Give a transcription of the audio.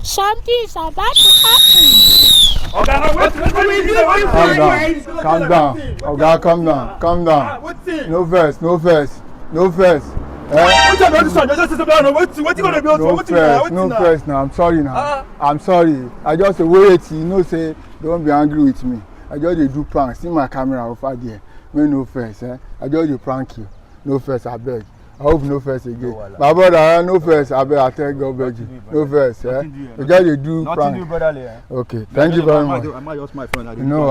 Something is about to happen. Calm down. Oga, calm down. No verse. No verse. No verse now. I'm sorry now. I'm sorry. I just wait. You know, say don't be angry with me. I just do prank. See my camera over there. No verse. I just prank you. No verse. I beg. I hope no first again. No, my brother, no first. I tell God, beg you. No first. You just do prank. Okay. Thank you very much. I might just my phone. No.